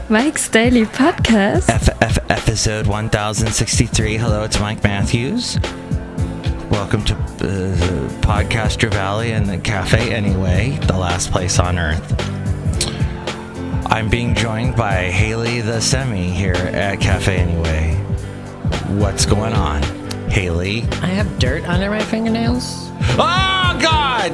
Mike's Daily Podcast. Episode 1063. Hello, it's Mike Matthews. Welcome to Podcaster Valley and the Cafe Anyway, the last place on earth. I'm being joined by Hayley Thesemi here at Cafe Anyway. What's going on, Hayley? I have dirt under my fingernails. Oh, God!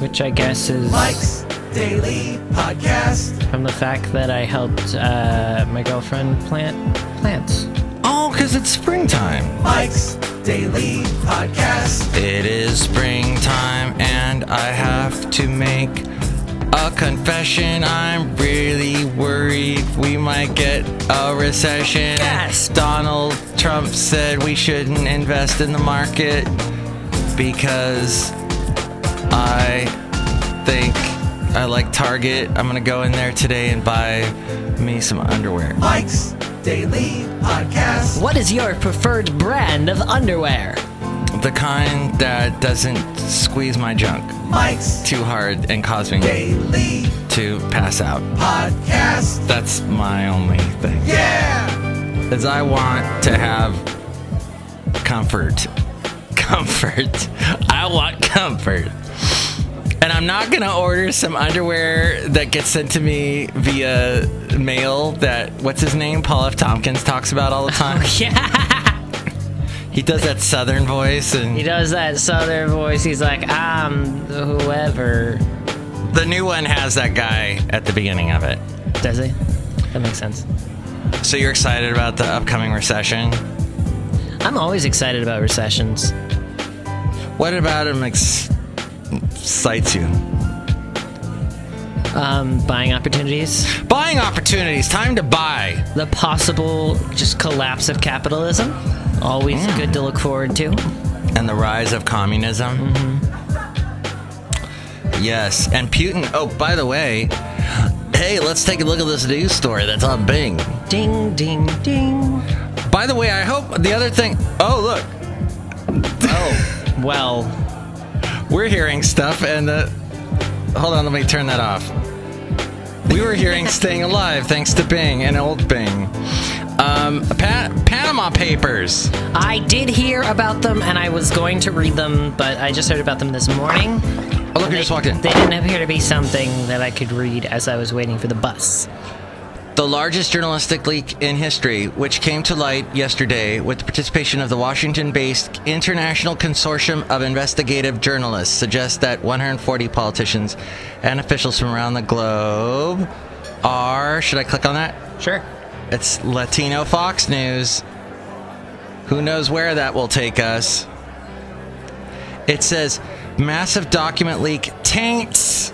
Which I guess is Mike's Daily Podcast. From the fact that I helped my girlfriend plant plants. Oh, because it's springtime. Mike's Daily Podcast. It is springtime, and I have to make a confession. I'm really worried we might get a recession. Yes. Donald Trump said we shouldn't invest in the market because I think I like Target. I'm going to go in there today and buy me some underwear. Mike's Daily Podcast. What is your preferred brand of underwear? The kind that doesn't squeeze my junk Mike's too hard and cause me Daily to pass out. Podcast. That's my only thing. Yeah! Is I want to have comfort. I want comfort. And I'm not going to order some underwear that gets sent to me via mail that, what's his name, Paul F. Tompkins talks about all the time. Oh, yeah. He does that southern voice. And He does that southern voice. He's like, I'm whoever. the new one has that guy at the beginning of it. Does he? That makes sense. So you're excited about the upcoming recession? I'm always excited about recessions. What about him excites you? Buying opportunities. Buying opportunities. Time to buy. The possible just collapse of capitalism. Always good to look forward to. And the rise of communism. Mm-hmm. Yes. And Putin. Oh, by the way, hey, let's take a look at this news story that's on Bing. Ding, ding, ding. By the way, I hope the other thing. Oh, look. Oh, well. We're hearing stuff and hold on, let me turn that off. We were hearing Staying Alive thanks to Bing and old Bing. Panama Papers. I did hear about them, and I was going to read them, but I just heard about them this morning. Oh, look, who just walked in. They didn't appear to be something that I could read as I was waiting for the bus. The largest journalistic leak in history, which came to light yesterday with the participation of the Washington-based International Consortium of Investigative Journalists, suggests that 140 politicians and officials from around the globe are... Should I click on that? Sure. It's Latino Fox News. Who knows where that will take us? It says, massive document leak taints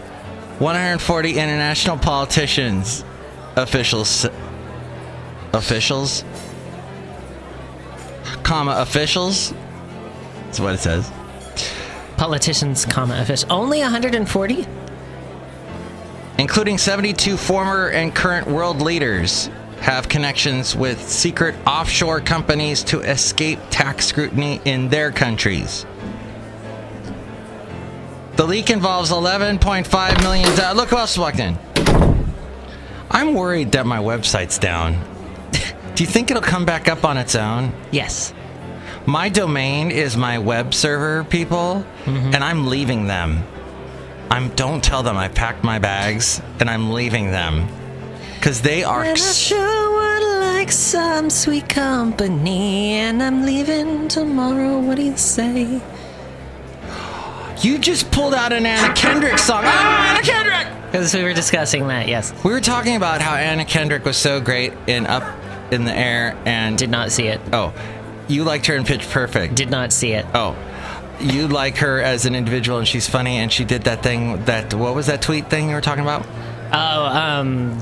140 international politicians. Officials, that's what it says. Politicians, officials. Only 140? Including 72 former and current world leaders have connections with secret offshore companies to escape tax scrutiny in their countries. The leak involves $11.5 million. Look who else walked in. I'm worried that my website's down. Do you think it'll come back up on its own? Yes. My domain is my web server, people, and I'm leaving them. Don't tell them I packed my bags and I'm leaving them. Because they are... And I sure would like some sweet company, and I'm leaving tomorrow. What do you say? You just pulled out an Anna Kendrick song. Oh, Anna Kendrick! Because we were discussing that, yes. We were talking about how Anna Kendrick was so great in Up in the Air and... Did not see it. Oh, you liked her in Pitch Perfect. Did not see it. Oh, you like her as an individual and she's funny and she did that thing what was that tweet thing you were talking about? Oh,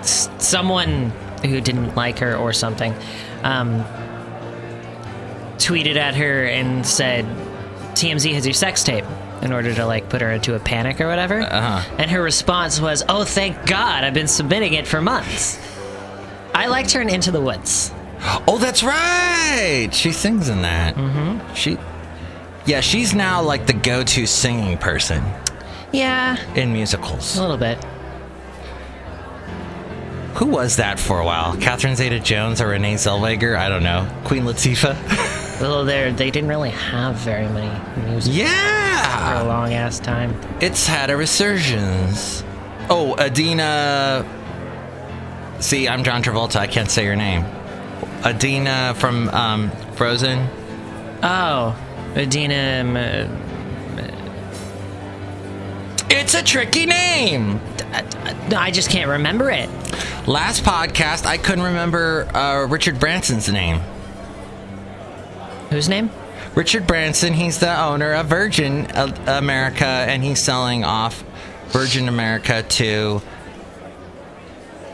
someone who didn't like her or something, tweeted at her and said, TMZ has your sex tape, in order to like put her into a panic or whatever. And her response was, oh, thank God, I've been submitting it for months. I liked her in Into the Woods. Oh, that's right. She sings in that. Mm-hmm. She's now like the go-to singing person. Yeah. In musicals. A little bit. Who was that for a while? Catherine Zeta-Jones or Renee Zellweger? I don't know. Queen Latifah? Well, they didn't really have very many music for Yeah! a long-ass time. It's had a resurgence. Oh, Adina... See, I'm John Travolta. I can't say your name. Adina from Frozen? Oh, Adina... It's a tricky name! I just can't remember it. Last podcast, I couldn't remember Richard Branson's name. Whose name? Richard Branson, he's the owner of Virgin America, and he's selling off Virgin America to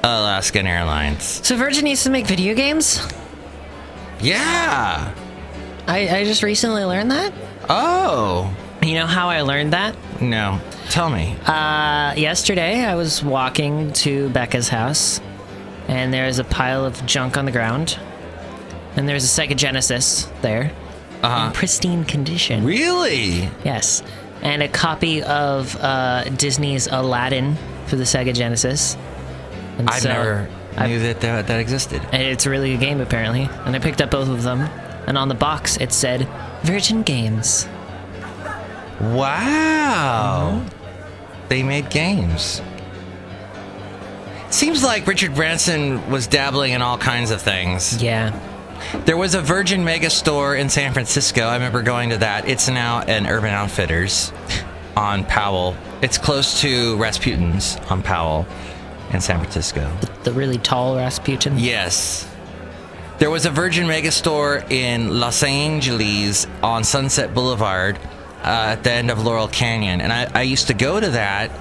Alaskan Airlines. So Virgin used to make video games? Yeah! I just recently learned that. Oh! You know how I learned that? No. Tell me. Yesterday I was walking to Becca's house, and there's a pile of junk on the ground, and there's a Sega Genesis there, in pristine condition. Really? Yes. And a copy of Disney's Aladdin for the Sega Genesis. And I never knew that existed. And it's a really good game, apparently. And I picked up both of them, and on the box it said, Virgin Games. Wow. They made games. Seems like Richard Branson was dabbling in all kinds of things. Yeah. There was a Virgin Mega store in San Francisco. I remember going to that. It's now an Urban Outfitters on Powell. It's close to Rasputin's on Powell in San Francisco. The really tall Rasputin? Yes. There was a Virgin Mega store in Los Angeles on Sunset Boulevard at the end of Laurel Canyon. And I used to go to that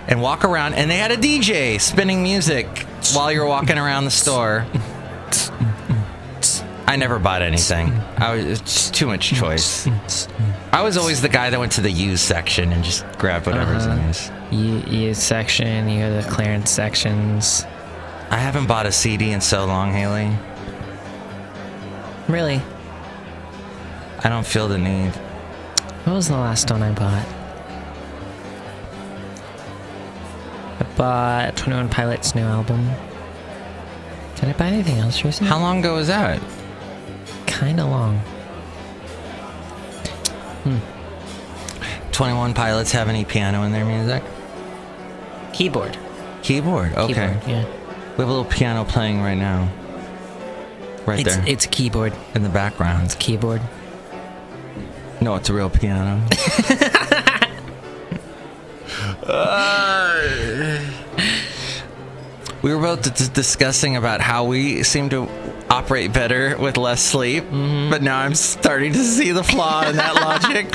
and walk around, and they had a DJ spinning music while you were walking around the store. I never bought anything. It's just too much choice. I was always the guy that went to the used section and just grabbed whatever's in used. Used section, you go to the clearance sections. I haven't bought a CD in so long, Hayley. Really? I don't feel the need. What was the last one I bought? I bought 21 Pilots' new album. Did I buy anything else recently? How long ago was that? Kinda long. 21 Pilots have any piano in their music? Keyboard. Keyboard, okay. Keyboard, yeah. We have a little piano playing right now. Right there. It's a keyboard. In the background. It's a keyboard. No, it's a real piano. We were both discussing about how we seem to operate better with less sleep, but now I'm starting to see the flaw in that logic.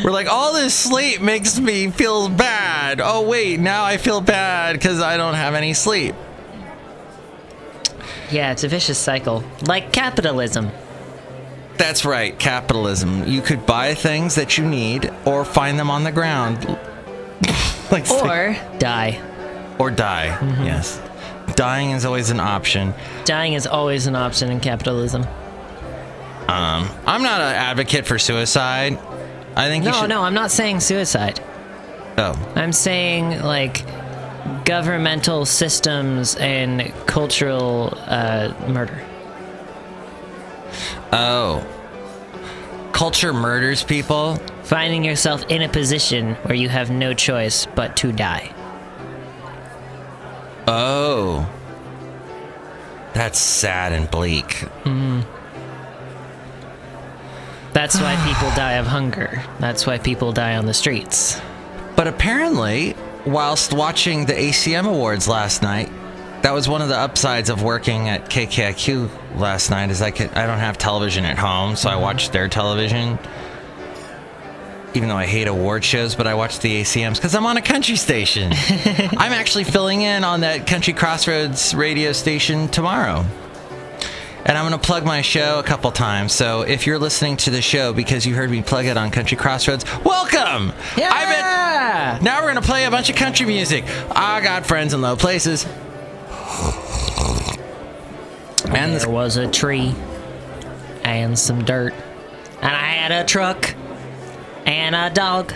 We're like, all this sleep makes me feel bad. Oh, wait, now I feel bad because I don't have any sleep. Yeah, it's a vicious cycle. Like capitalism. That's right, capitalism. You could buy things that you need or find them on the ground. Or die. Or die, yes. Dying is always an option. Dying is always an option in capitalism. I'm not an advocate for suicide. I think you should... No, I'm not saying suicide. Oh. I'm saying, like, governmental systems and cultural murder. Oh. Culture murders people? Finding yourself in a position where you have no choice but to die. Oh. That's sad and bleak. That's why people die of hunger. That's why people die on the streets. But apparently, whilst watching the ACM Awards last night, that was one of the upsides of working at KKIQ last night, is I don't have television at home, so I watched their television. Even though I hate award shows, but I watch the ACMs because I'm on a country station. I'm actually filling in on that Country Crossroads radio station tomorrow. And I'm going to plug my show a couple times. So if you're listening to the show because you heard me plug it on Country Crossroads, welcome! Yeah! Now we're going to play a bunch of country music. I got friends in low places. And there was a tree and some dirt. And I had a truck and a dog.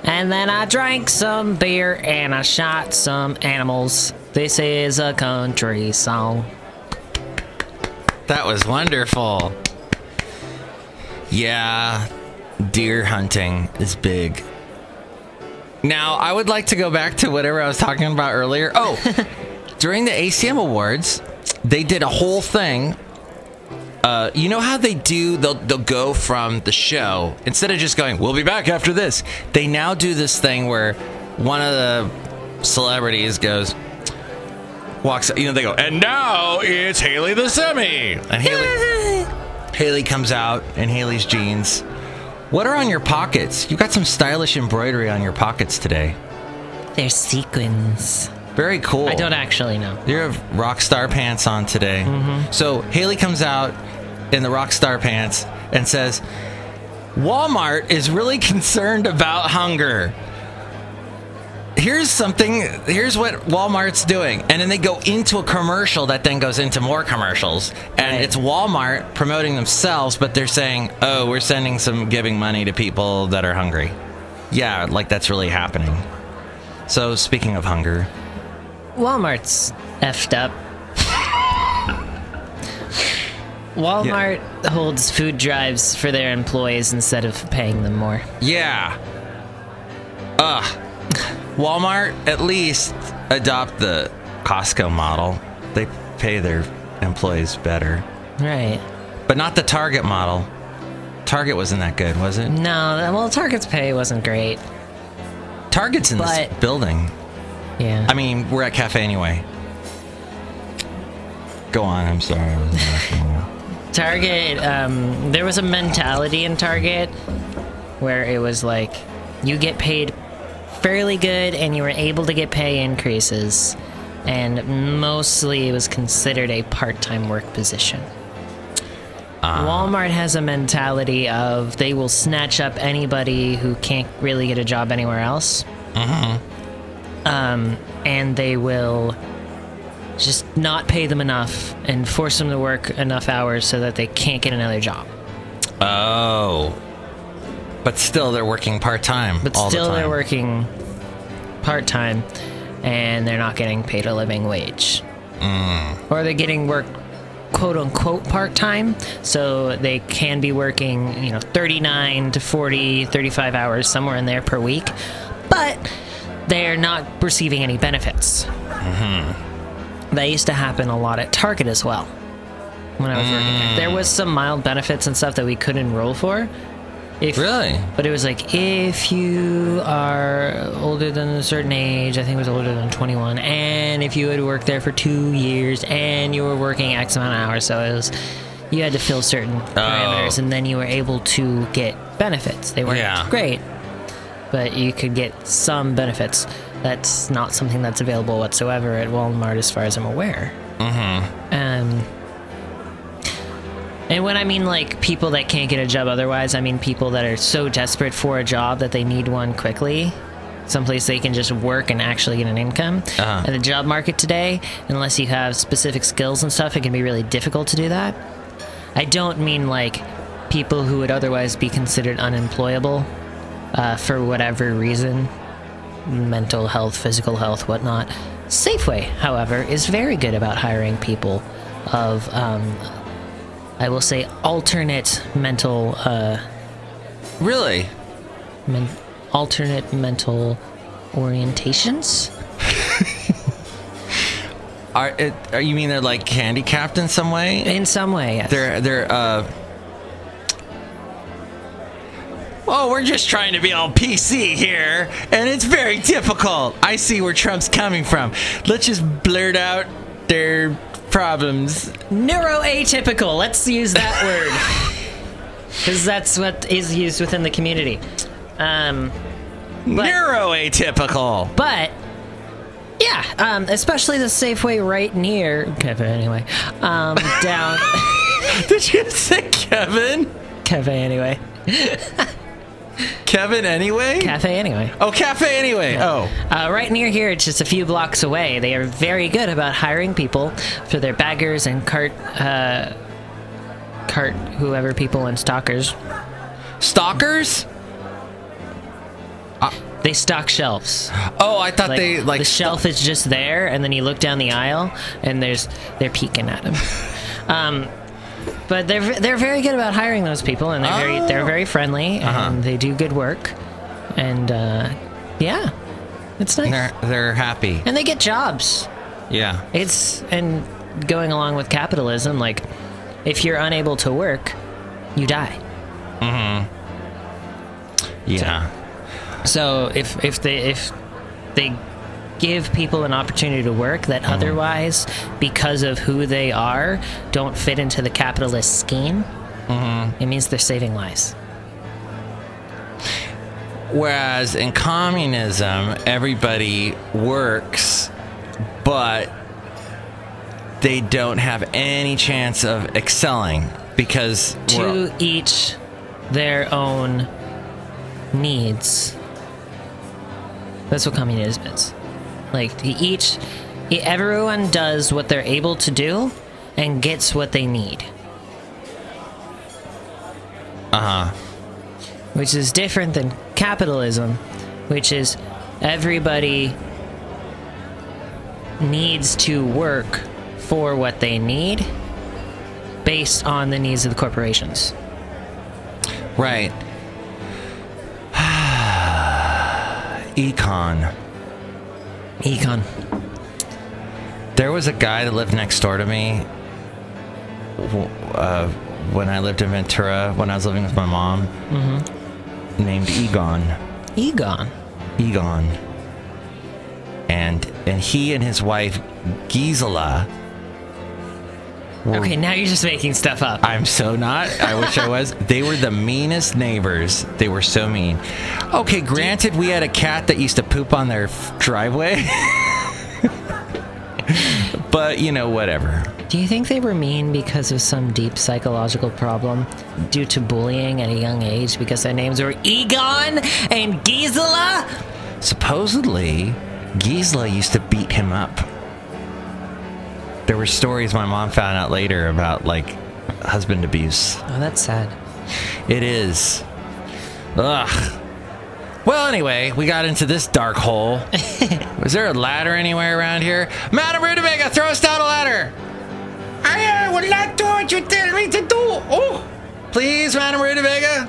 And then I drank some beer and I shot some animals. This is a country song. That was wonderful. Yeah, deer hunting is big. Now, I would like to go back to whatever I was talking about earlier. Oh, during the ACM Awards, they did a whole thing. You know how they do, they'll go from the show, instead of just going, we'll be back after this, they now do this thing where one of the celebrities walks, they go, and now it's Hayley Thesemi. And Hayley comes out in Hayley's jeans. What are on your pockets? You got some stylish embroidery on your pockets today. They're sequins. Very cool. I don't actually know. You have rock star pants on today. Mm-hmm. So Hayley comes out in the rock star pants and says, Walmart is really concerned about hunger. Here's what Walmart's doing. And then they go into a commercial that then goes into more commercials. And It's Walmart promoting themselves, but they're saying, oh, we're giving money to people that are hungry. Yeah, like that's really happening. So speaking of hunger, Walmart's effed up. Walmart holds food drives for their employees instead of paying them more. Yeah. Walmart, at least adopt the Costco model. They pay their employees better. Right. But not the Target model. Target wasn't that good, was it? No, well, Target's pay wasn't great. Target's in this building. Yeah. I mean, we're at Cafe Anyway. Go on, I'm sorry. I was Target, there was a mentality in Target where it was like, you get paid fairly good and you were able to get pay increases. And mostly it was considered a part-time work position. Walmart has a mentality of they will snatch up anybody who can't really get a job anywhere else. Mm-hmm. And they will just not pay them enough and force them to work enough hours so that they can't get another job. Oh. But still they're working part-time all the time. They're working part-time and they're not getting paid a living wage. Or they're getting work quote-unquote part-time, so they can be working 39 to 40, 35 hours, somewhere in there per week, but they're not receiving any benefits. Mm-hmm. That used to happen a lot at Target as well when I was working there. There was some mild benefits and stuff that we could enroll for. Really? But it was like, if you are older than a certain age, I think it was older than 21, and if you had worked there for 2 years and you were working X amount of hours, so it was, you had to fill certain parameters, and then you were able to get benefits. They weren't great, but you could get some benefits. That's not something that's available whatsoever at Walmart as far as I'm aware. Mm-hmm. And when I mean like people that can't get a job otherwise, I mean people that are so desperate for a job that they need one quickly, someplace they can just work and actually get an income. In the job market today, unless you have specific skills and stuff, it can be really difficult to do that. I don't mean like people who would otherwise be considered unemployable for whatever reason, mental health, physical health, whatnot. Safeway, however, is very good about hiring people of I will say alternate mental really alternate mental orientations. Are you mean they're like handicapped in some way? In some way, yes. They're oh, we're just trying to be all PC here, and it's very difficult. I see where Trump's coming from. Let's just blurt out their problems. Neuroatypical. Let's use that word, because that's what is used within the community. Neuroatypical. But yeah, especially the Safeway right near Cafe Anyway. Down. Did you say Kevin? Cafe Anyway. Kevin Anyway? Cafe Anyway. Oh, Cafe Anyway. Yeah. Oh. Right near here, it's just a few blocks away. They are very good about hiring people for their baggers and cart whoever people and stalkers. Stalkers? They stock shelves. Oh, I thought they like the shelf is just there, and then you look down the aisle, and they're peeking at them. But they're very good about hiring those people, and they're very friendly, and they do good work, and yeah, it's nice. They're happy, and they get jobs. Yeah, and going along with capitalism, like if you're unable to work, you die. Mm-hmm. Yeah. So if they give people an opportunity to work that otherwise, because of who they are, don't fit into the capitalist scheme, it means they're saving lives. Whereas in communism, everybody works, but they don't have any chance of excelling because to each their own needs. That's what communism is. Like, everyone does what they're able to do and gets what they need. Which is different than capitalism, which is everybody needs to work for what they need based on the needs of the corporations. Right. Econ. There was a guy that lived next door to me when I lived in Ventura, when I was living with my mom, named Egon. And he and his wife, Gisela... Okay, now you're just making stuff up. I'm so not. I wish I was. They were the meanest neighbors. They were so mean. Okay, granted, we had a cat that used to poop on their driveway. But, whatever. Do you think they were mean because of some deep psychological problem due to bullying at a young age because their names were Egon and Gisela? Supposedly, Gisela used to beat him up. There were stories my mom found out later about, husband abuse. Oh, that's sad. It is. Ugh. Well, anyway, we got into this dark hole. Was there a ladder anywhere around here? Madam Rootabega, throw us down a ladder! I will not do what you tell me to do! Oh! Please, Madam Rootabega?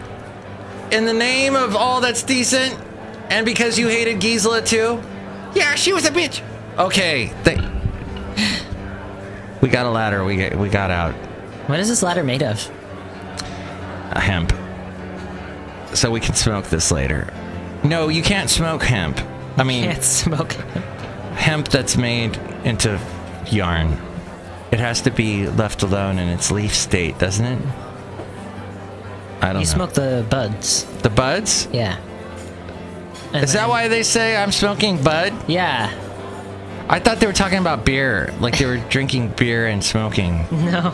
In the name of all that's decent, and because you hated Gisela too? Yeah, she was a bitch. Okay, we got a ladder. We got out. What is this ladder made of? Hemp. So we can smoke this later. No, you can't smoke hemp. I mean, can't smoke hemp. Hemp that's made into yarn. It has to be left alone in its leaf state, doesn't it? I don't know. You smoke the buds. The buds? Yeah. Is that why they say I'm smoking bud? Yeah. I thought they were talking about beer, like they were drinking beer and smoking. No.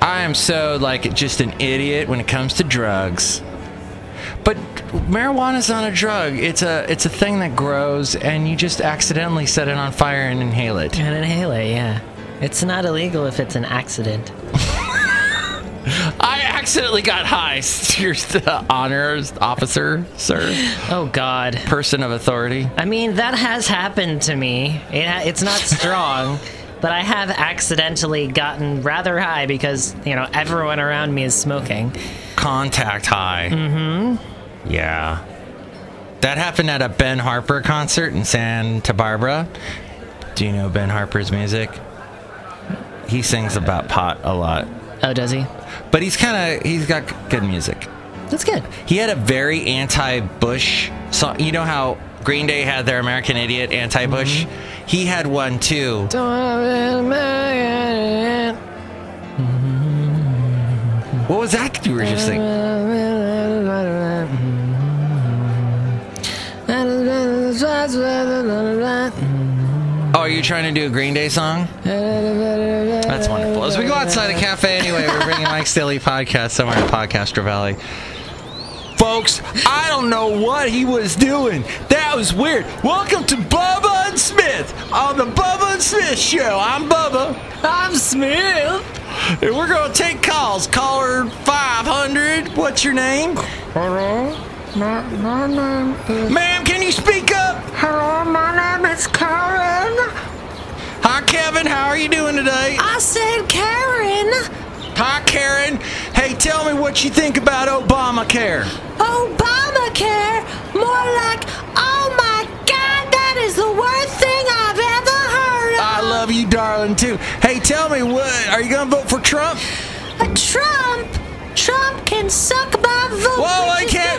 I am so, just an idiot when it comes to drugs. But marijuana's not a drug. It's a thing that grows, and you just accidentally set it on fire and inhale it. Yeah. It's not illegal if it's an accident. I accidentally got high. You're the honors officer, sir. Oh, God. Person of authority. I mean, that has happened to me. It's not strong, but I have accidentally gotten rather high because, everyone around me is smoking. Contact high. Mm-hmm. Yeah. That happened at a Ben Harper concert in Santa Barbara. Do you know Ben Harper's music? He sings about pot a lot. Oh, does he? But he's got good music. That's good. He had a very anti-Bush song. You know how Green Day had their American Idiot anti-Bush? Mm-hmm. He had one too. What was that you were just singing? Oh, are you trying to do a Green Day song? That's wonderful. As we go outside the cafe anyway, we're bringing Mike's Daily Podcast somewhere in Podcaster Valley. Folks, I don't know what he was doing. That was weird. Welcome to Bubba and Smith on the Bubba and Smith Show. I'm Bubba. I'm Smith. And we're going to take calls. Caller 500. What's your name? My name is... Ma'am, can you speak up? Hello, my name is Karen. Hi, Kevin. How are you doing today? I said Karen. Hi, Karen. Hey, tell me what you think about Obamacare. Obamacare? More like, oh my God, that is the worst thing I've ever heard of. I love you, darling, too. Hey, tell me, are you going to vote for Trump? Trump can suck my vote. Whoa, we can't.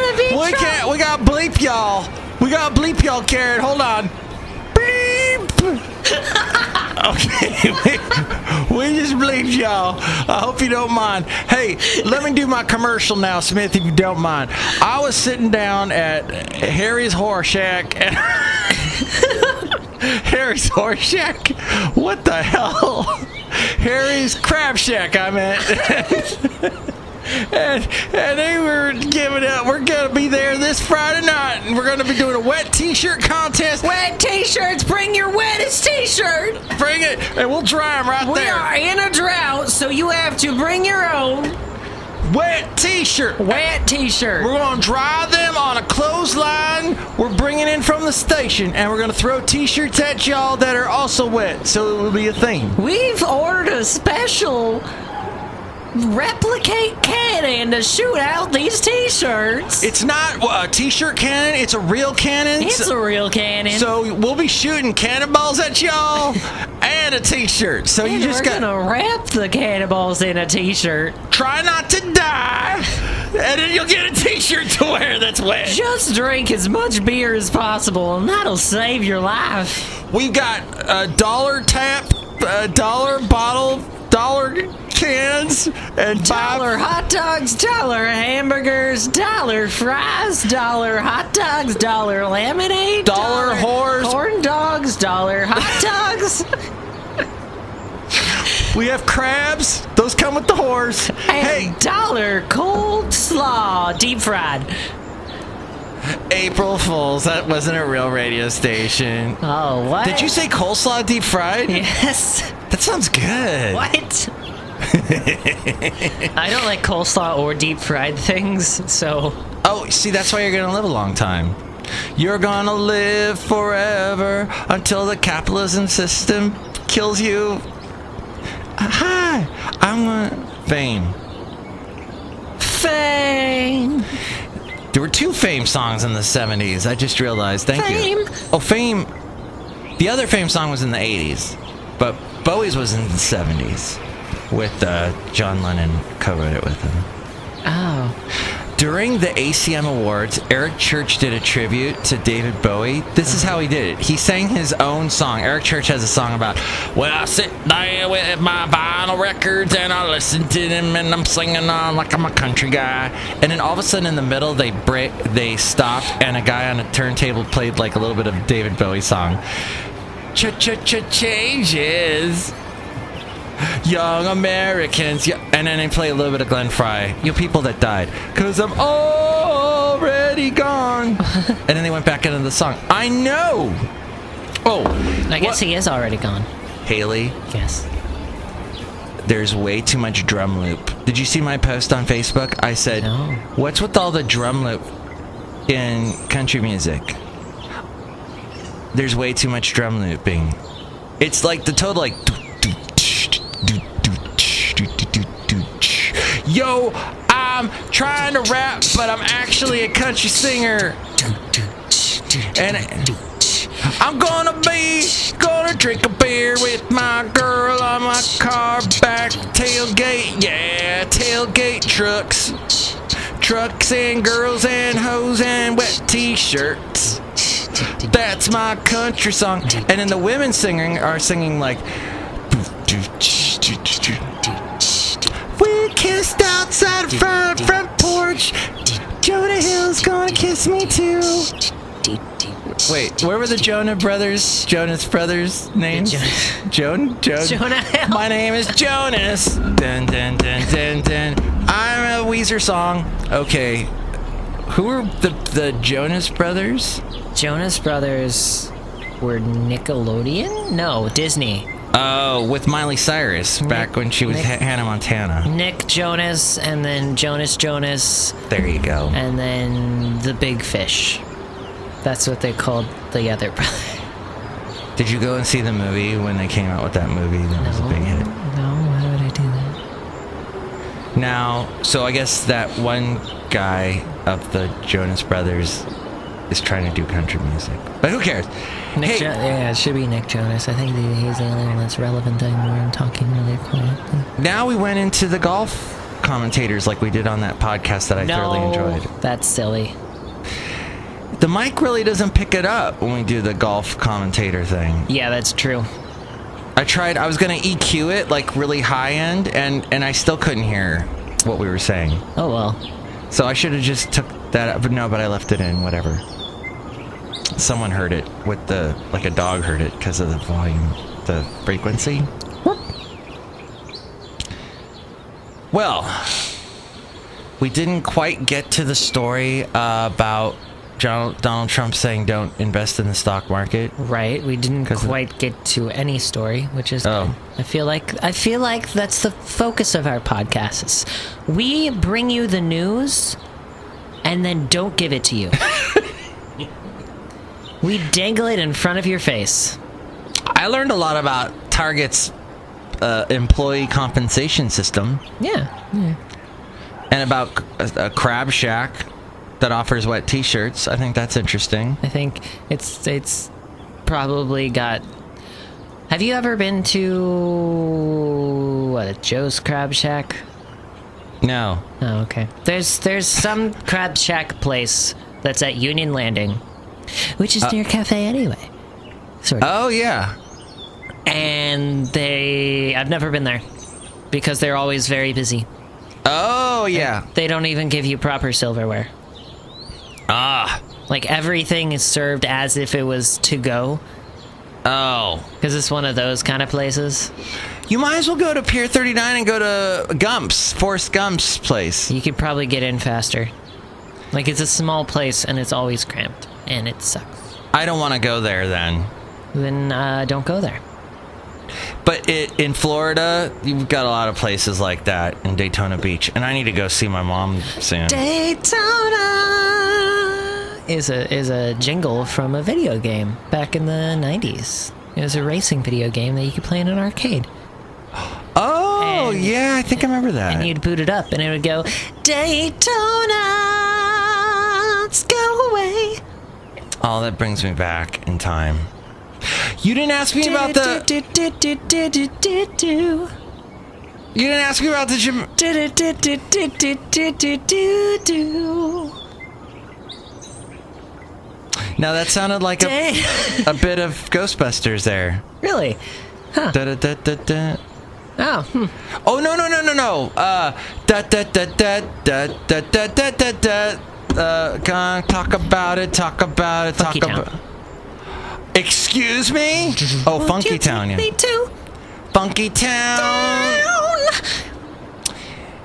We got to bleep y'all. Karen. Hold on. Beep. Okay, we just bleeped y'all. I hope you don't mind. Hey, let me do my commercial now, Smith, if you don't mind. I was sitting down at Harry's Horror Shack. Harry's Horror Shack? What the hell? Harry's Crab Shack, I meant. And they were giving out, we're going to be there this Friday night, and we're going to be doing a wet t-shirt contest. Wet t-shirts, bring your wettest t-shirt. Bring it, and we'll dry them right there. We are in a drought, so you have to bring your own wet t-shirt. Wet t-shirt. We're going to dry them on a clothesline we're bringing in from the station, and we're going to throw t-shirts at y'all that are also wet, so it will be a theme. We've ordered a special replicate cannon to shoot out these t-shirts. It's not a t-shirt cannon, it's a real cannon. It's a real cannon. So we'll be shooting cannonballs at y'all and a t-shirt. So and you just got to wrap the cannonballs in a t-shirt. Try not to die, and then you'll get a t-shirt to wear that's wet. Just drink as much beer as possible, and that'll save your life. We've got a dollar tap, a dollar bottle, dollar cans, and dollar hot dogs, dollar hamburgers, dollar fries, dollar hot dogs, dollar lemonade, dollar whores, corn dogs, dollar hot dogs. We have crabs. Those come with the whores. And hey, dollar cold slaw, deep fried. April Fools. That wasn't a real radio station. Oh, what? Did you say coleslaw deep fried? Yes. That sounds good. What? I don't like coleslaw or deep fried things, so... Oh, see, that's why you're going to live a long time. You're going to live forever until the capitalism system kills you. Hi, I want fame. Fame. There were 2 Fame songs in the 70s. I just realized. Thank you. Oh, Fame. The other Fame song was in the 80s, but Bowie's was in the 70s with John Lennon co-wrote it with him. Oh. During the ACM Awards, Eric Church did a tribute to David Bowie. This is how he did it. He sang his own song. Eric Church has a song about, well, I sit there with my vinyl records and I listen to them and I'm singing on like I'm a country guy. And then all of a sudden in the middle, they stopped and a guy on a turntable played like a little bit of David Bowie song. Changes. Young Americans, and then they play a little bit of Glenn Frey. You people that died, 'cause I'm already gone. And then they went back into the song. I know. Oh, I guess he is already gone. Hayley. Yes. There's way too much drum loop. Did you see my post on Facebook? I said, no. What's with all the drum loop in country music? There's way too much drum looping. It's like the total like. Yo, I'm trying to rap, but I'm actually a country singer. And I'm gonna drink a beer with my girl on my car back tailgate. Yeah, tailgate trucks. Trucks and girls and hoes and wet t-shirts. That's my country song. And then the women singing are singing like, we kissed outside the front porch. Jonah Hill's gonna kiss me too. Wait, where were the Jonas brothers' names? Jonah Hill. My name is Jonas. Dun, dun, dun, dun, dun. I'm a Weezer song. Okay, who were the Jonas brothers? Jonas Brothers were Nickelodeon? No, Disney. Oh, with Miley Cyrus, back when she was Hannah Montana. Nick Jonas, and then Jonas. There you go. And then the Big Fish. That's what they called the other brother. Did you go and see the movie when they came out with that movie? That was a big hit. No, why would I do that? Now, so I guess that one guy of the Jonas Brothers is trying to do country music. But who cares? Yeah, it should be Nick Jonas. I think he's the only one that's relevant anymore. I'm talking really quietly. Now we went into the golf commentators like we did on that podcast that I thoroughly enjoyed. That's silly. The mic really doesn't pick it up when we do the golf commentator thing. Yeah, that's true. I was going to EQ it like really high end, and I still couldn't hear what we were saying. Oh, well. So I should have just took that up. But no, but I left it in, whatever. Someone heard it like a dog heard it because of the volume, the frequency. Well, we didn't quite get to the story about Donald Trump saying don't invest in the stock market. Right, we didn't quite get to any story, which is good. I feel like that's the focus of our podcasts. We bring you the news and then don't give it to you. We dangle it in front of your face. I learned a lot about Target's employee compensation system. Yeah. And about a crab shack that offers wet t-shirts. I think that's interesting. I think it's probably got... Have you ever been to a Joe's Crab Shack? No. Oh, okay. There's some crab shack place that's at Union Landing, which is near Cafe anyway. Sort of. Oh, yeah. And I've never been there because they're always very busy. Oh, yeah. They don't even give you proper silverware. Like everything is served as if it was to go. Oh. Because it's one of those kind of places. You might as well go to Pier 39 and go to Forrest Gump's place. You could probably get in faster. Like, it's a small place and it's always cramped. And it sucks. I don't want to go there then. Then don't go there. But in Florida, you've got a lot of places like that in Daytona Beach. And I need to go see my mom soon. Daytona is a jingle from a video game back in the 90s. It was a racing video game that you could play in an arcade. Oh, yeah, I think I remember that. And you'd boot it up and it would go, Daytona, let's go away. Oh, that brings me back in time. You didn't ask me about the... You didn't ask me about the gym... Now that sounded like a bit of Ghostbusters there. Really? Huh. Oh. Oh, no. Talk about it. Funky Town. Excuse me? Oh, Funky Town, yeah. Me too. Funky Town.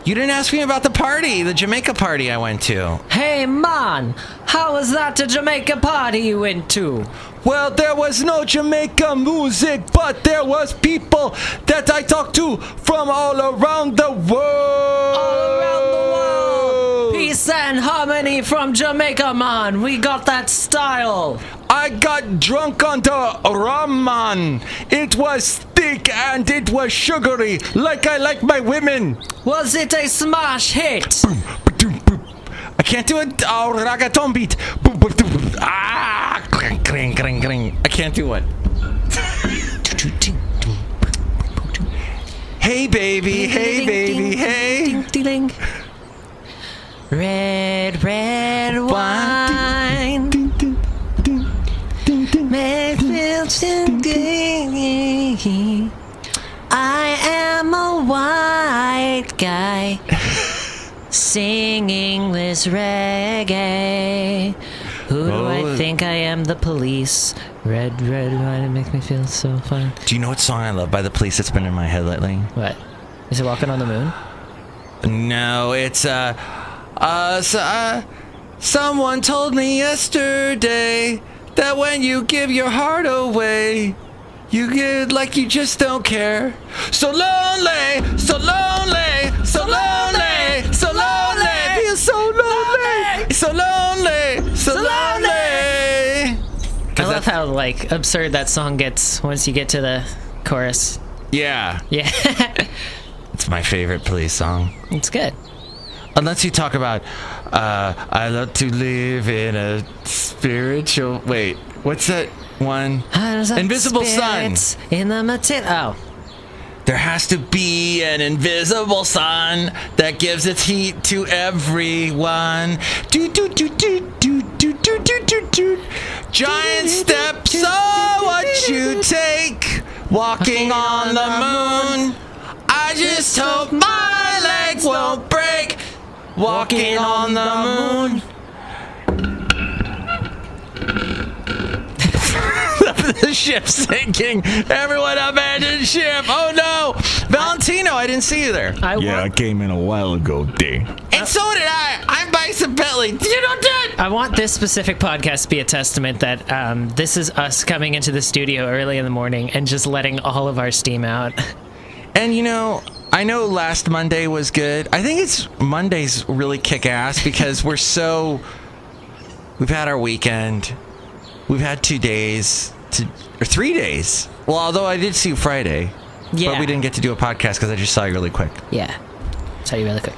You didn't ask me about the Jamaica party I went to. Hey, man, how was that the Jamaica party you went to? Well, there was no Jamaica music, but there was people that I talked to from all around the world. All around the world. Peace and harmony from Jamaica, man. We got that style. I got drunk on the rum, man. It was thick and it was sugary, like I like my women. Was it a smash hit? Boom, ba-doom, boom. I can't do a reggaeton beat. Boom, boom, boom. Ah, clang, clang, clang, clang. I can't do it. Hey, baby, hey, baby, hey. Red, red wine. Makes me feel I am a white guy singing this reggae. Who do I think I am? The Police. Red, red wine. It makes me feel so fun. Do you know what song I love by the Police that's been in my head lately? What? Is it Walking on the Moon? No, it's someone told me yesterday that when you give your heart away, You get like you just don't care. So lonely, so lonely, so lonely, so lonely. Feel so lonely, so lonely, so lonely. I love how like absurd that song gets once you get to the chorus. Yeah. Yeah. It's my favorite Police song. It's good. Unless you talk about, I love to live in a spiritual... Wait, what's that one? Invisible Sun. In the oh. There has to be an invisible sun that gives its heat to everyone. Do do do do do do do do do do. Giant steps are what you take. Walking on the moon. I just hope my legs won't break. Walking on the moon. The ship's sinking. Everyone abandon ship. Oh no. Valentino, I didn't see you there. I came in a while ago, D. And so did I. I'm Bison Bentley. You know that? I want this specific podcast to be a testament that this is us coming into the studio early in the morning and just letting all of our steam out. And you know, I know last Monday was good. I think it's Mondays really kick ass because we've had our weekend. We've had 2 days or 3 days. Well, although I did see you Friday. Yeah. But we didn't get to do a podcast because I just saw you really quick. Yeah. Saw you really quick.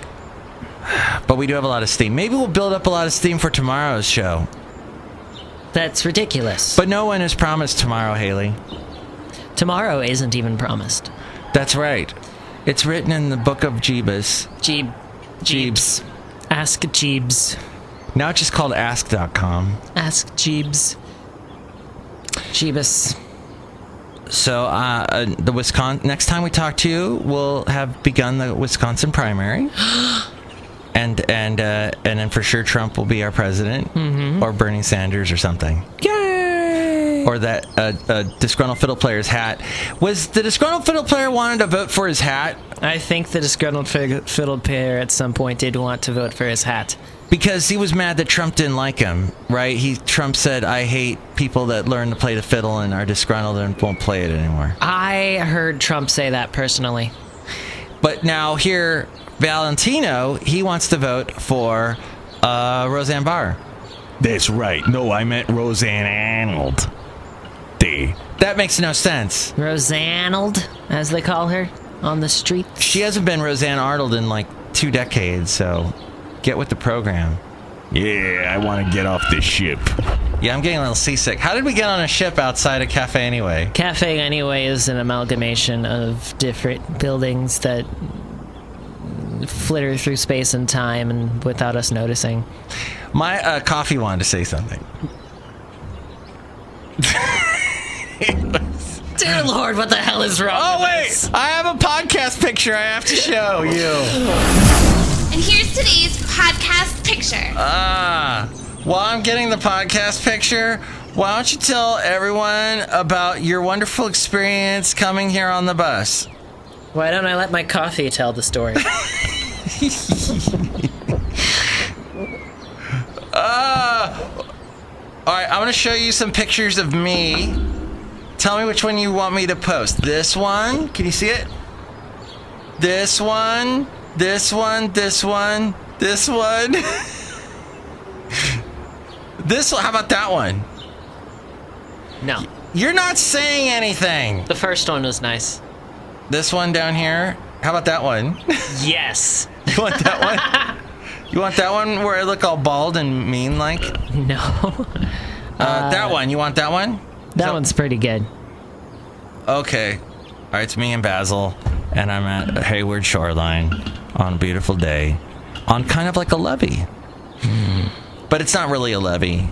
But we do have a lot of steam. Maybe we'll build up a lot of steam for tomorrow's show. That's ridiculous. But no one is promised tomorrow, Hayley. Tomorrow isn't even promised. That's right. It's written in the book of Jeebus. Jeebs. Ask Jeebs. Now it's just called ask.com. Ask Jeebs. Jeebus. So the Wisconsin. Next time we talk to you, we'll have begun the Wisconsin primary, and then for sure Trump will be our president, or Bernie Sanders or something. Yay! Or that disgruntled fiddle player's hat. Was the disgruntled fiddle player wanted to vote for his hat? I think the disgruntled fiddle player at some point did want to vote for his hat. Because he was mad that Trump didn't like him, right? Trump said, I hate people that learn to play the fiddle and are disgruntled and won't play it anymore. I heard Trump say that personally. But now here, Valentino, he wants to vote for Roseanne Barr. That's right. No, I meant Roseanne Arnold. D. That makes no sense. Roseanne, as they call her on the street. She hasn't been Roseanne Arnold in like 2 decades, so... Get with the program. Yeah, I want to get off this ship. Yeah, I'm getting a little seasick. How did we get on a ship outside a cafe anyway? Cafe anyway is an amalgamation of different buildings that flitter through space and time and without us noticing. My coffee wanted to say something. Dear Lord, what the hell is wrong Oh, with wait! us? I have a podcast picture I have to show you. And here's today's podcast picture. While I'm getting the podcast picture, why don't you tell everyone about your wonderful experience coming here on the bus? Why don't I let my coffee tell the story? Alright, I'm going to show you some pictures of me. Tell me which one you want me to post. This one? Can you see it? This one? This one, this one, this one. This one, how about that one? No. You're not saying anything. The first one was nice. This one down here. How about that one? Yes. You want that one? You want that one where I look all bald and mean like? No. That one. You want that one? That one's pretty good. Okay. All right, it's me and Basil, and I'm at Hayward Shoreline on a beautiful day, on kind of like a levee. But it's not really a levee.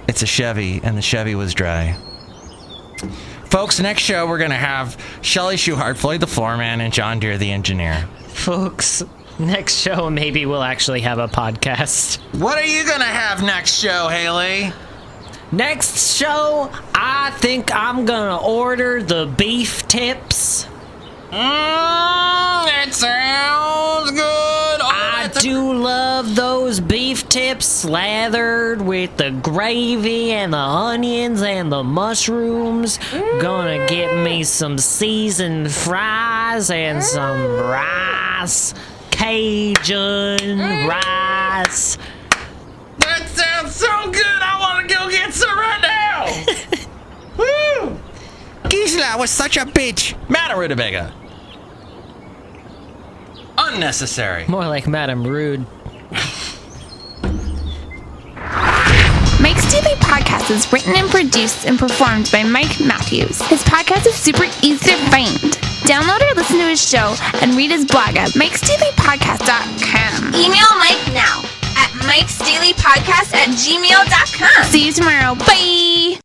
It's a Chevy, and the Chevy was dry. Folks, next show we're going to have Shelley Shoehart, Floyd the Floorman, and John Deere the Engineer. Folks, next show maybe we'll actually have a podcast. What are you going to have next show, Hayley? Next show, I think I'm gonna order the beef tips. That sounds good. I do love those beef beef tips slathered with the gravy and the onions and the mushrooms. Gonna get me some seasoned fries and some rice. Cajun rice. That sounds so good. I want to go get some right now. Woo! Gisela was such a bitch. Madam Rootabega. Unnecessary. More like Madame Rude. Mike's Daily Podcast is written and produced and performed by Mike Matthews. His podcast is super easy to find. Download or listen to his show and read his blog at mikesdailypodcast.com. Email Mike now at mikesdailypodcast@gmail.com. See you tomorrow. Bye!